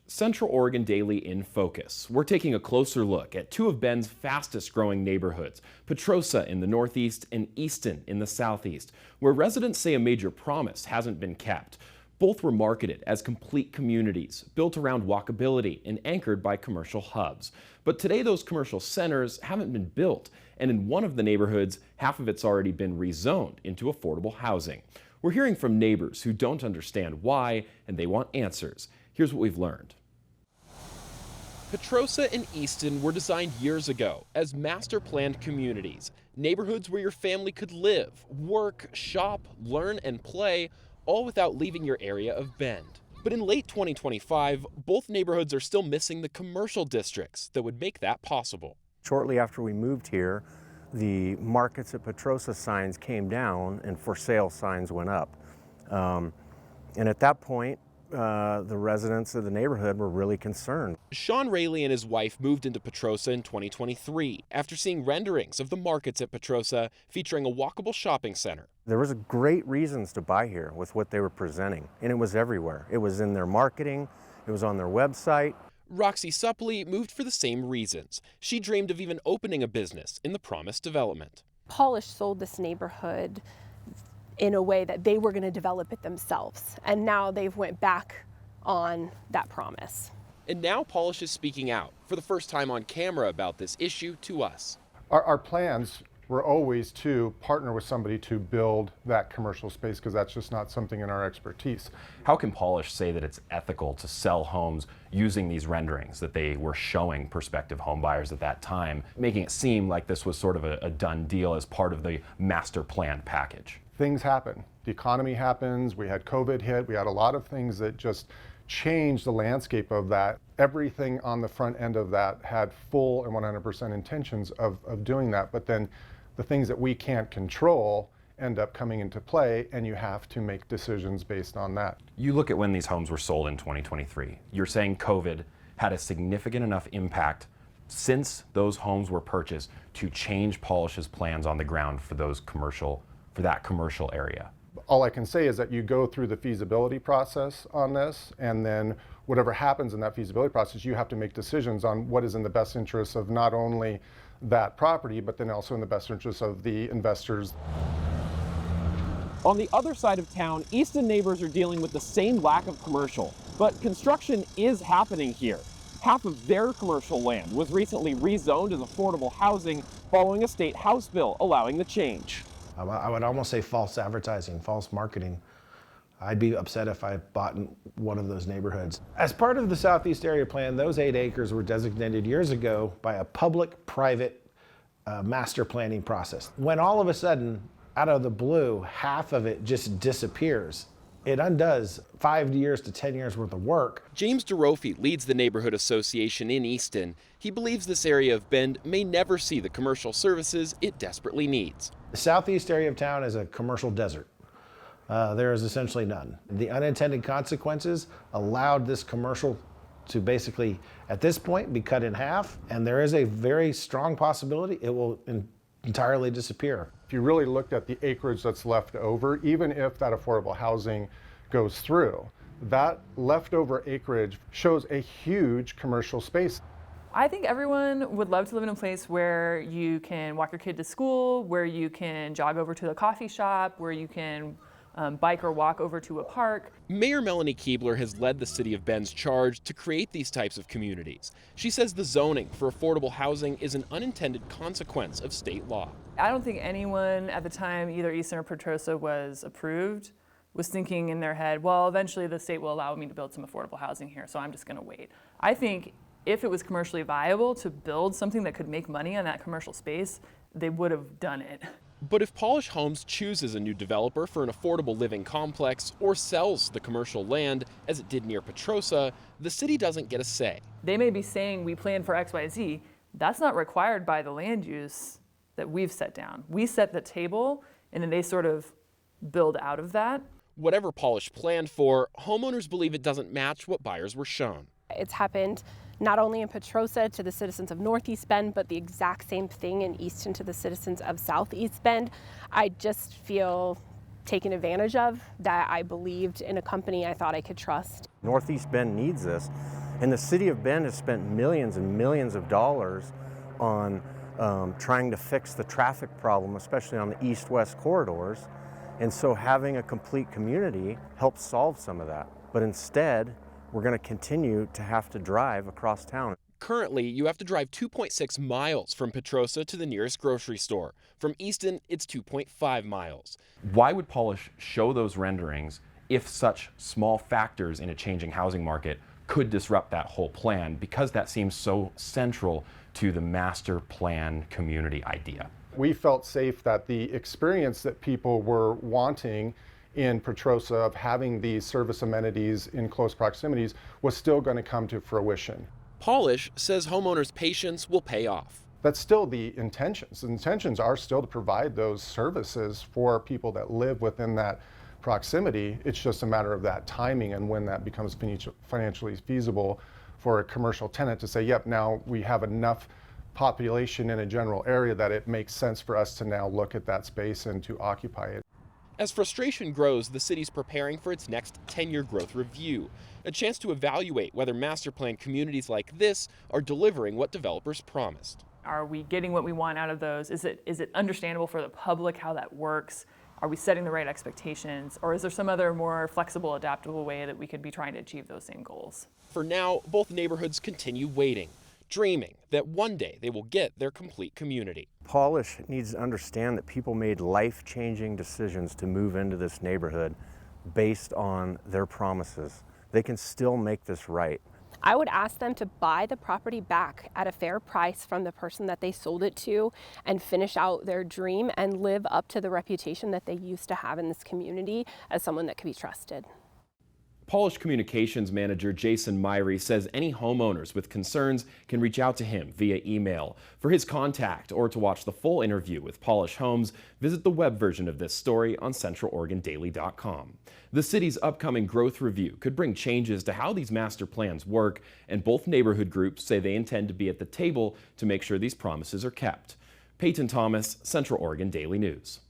Central Oregon Daily in focus. We're taking a closer look at two of Bend's fastest growing neighborhoods, Petrosa in the northeast and Easton in the southeast, where residents say a major promise hasn't been kept. Both were marketed as complete communities, built around walkability and anchored by commercial hubs. But today those commercial centers haven't been built, and in one of the neighborhoods, half of it's already been rezoned into affordable housing. We're hearing from neighbors who don't understand why, and they want answers. Here's what we've learned. Petrosa and Easton were designed years ago as master-planned communities, neighborhoods where your family could live, work, shop, learn, and play, all without leaving your area of Bend. But in late 2025, both neighborhoods are still missing the commercial districts that would make that possible. Shortly after we moved here, the markets at Petrosa signs came down and for sale signs went up. And at that point, the residents of the neighborhood were really concerned. Sean Rayleigh and his wife moved into Petrosa in 2023 after seeing renderings of the markets at Petrosa featuring a walkable shopping center. There was great reasons to buy here with what they were presenting, and it was everywhere. It was in their marketing, it was on their website. Roxy Suppley moved for the same reasons. She dreamed of even opening a business in the promised development. Pahlisch sold this neighborhood in a way that they were going to develop it themselves, and now they've went back on that promise. And now Pahlisch is speaking out for the first time on camera about this issue to us. Our plans were always to partner with somebody to build that commercial space because that's just not something in our expertise. How can Pahlisch say that it's ethical to sell homes using these renderings that they were showing prospective home buyers at that time, making it seem like this was sort of a done deal as part of the master plan package? Things happen. The economy happens. We had COVID hit. We had a lot of things that just changed the landscape of that. Everything on the front end of that had full and 100% intentions of doing that. But then the things that we can't control end up coming into play, and you have to make decisions based on that. You look at when these homes were sold in 2023. You're saying COVID had a significant enough impact since those homes were purchased to change Pahlisch's plans on the ground for that commercial area. All I can say is that you go through the feasibility process on this, and then whatever happens in that feasibility process, you have to make decisions on what is in the best interest of not only that property, but then also in the best interest of the investors. On the other side of town, Easton neighbors are dealing with the same lack of commercial, but construction is happening here. Half of their commercial land was recently rezoned as affordable housing following a state House bill allowing the change. I would almost say false advertising, false marketing. I'd be upset if I bought in one of those neighborhoods. As part of the Southeast Area Plan, those 8 acres were designated years ago by a public-private master planning process. When all of a sudden, out of the blue, half of it just disappears, it undoes 5 years to 10 years worth of work. James DeRofi leads the neighborhood association in Easton. He believes this area of Bend may never see the commercial services it desperately needs. The southeast area of town is a commercial desert. There is essentially none. The unintended consequences allowed this commercial to basically, at this point, be cut in half, and there is a very strong possibility it will entirely disappear. If you really looked at the acreage that's left over, even if that affordable housing goes through, that leftover acreage shows a huge commercial space. I think everyone would love to live in a place where you can walk your kid to school, where you can jog over to the coffee shop, where you can bike or walk over to a park. Mayor Melanie Keebler has led the city of Bend's charge to create these types of communities. She says the zoning for affordable housing is an unintended consequence of state law. I don't think anyone at the time, either Easton or Petrosa was approved, was thinking in their head, well, eventually the state will allow me to build some affordable housing here, so I'm just going to wait. I think if it was commercially viable to build something that could make money on that commercial space, they would have done it. But if Pahlisch Homes chooses a new developer for an affordable living complex or sells the commercial land, as it did near Petrosa, the city doesn't get a say. They may be saying we plan for XYZ. That's not required by the land use that we've set down. We set the table, and then they sort of build out of that. Whatever Pahlisch planned for, homeowners believe it doesn't match what buyers were shown. It's happened not only in Petrosa to the citizens of Northeast Bend, but the exact same thing in Easton to the citizens of Southeast Bend. I just feel taken advantage of, that I believed in a company I thought I could trust. Northeast Bend needs this, And the city of Bend has spent millions and millions of dollars on trying to fix the traffic problem, especially on the east-west corridors. And so having a complete community helps solve some of that. But instead, we're going to continue to have to drive across town. Currently, you have to drive 2.6 miles from Petrosa to the nearest grocery store. From Easton, it's 2.5 miles. Why would Pahlisch show those renderings if such small factors in a changing housing market could disrupt that whole plan? Because that seems so central to the master plan community idea. We felt safe that the experience that people were wanting in Petrosa of having these service amenities in close proximities was still going to come to fruition. Pahlisch says homeowners' patience will pay off. That's still the intentions. The intentions are still to provide those services for people that live within that proximity. It's just a matter of that timing and when that becomes financially feasible for a commercial tenant to say, yep, now we have enough population in a general area that it makes sense for us to now look at that space and to occupy it. As frustration grows, the city's preparing for its next 10-year growth review, a chance to evaluate whether master plan communities like this are delivering what developers promised. Are we getting what we want out of those? Is it understandable for the public how that works? Are we setting the right expectations? Or is there some other more flexible, adaptable way that we could be trying to achieve those same goals? For now, both neighborhoods continue waiting, dreaming that one day they will get their complete community. Pahlisch needs to understand that people made life-changing decisions to move into this neighborhood based on their promises. They can still make this right. I would ask them to buy the property back at a fair price from the person that they sold it to and finish out their dream and live up to the reputation that they used to have in this community as someone that could be trusted. Pahlisch Communications Manager Jason Myrie says any homeowners with concerns can reach out to him via email. For his contact or to watch the full interview with Pahlisch Homes, visit the web version of this story on centraloregondaily.com. The city's upcoming growth review could bring changes to how these master plans work, and both neighborhood groups say they intend to be at the table to make sure these promises are kept. Peyton Thomas, Central Oregon Daily News.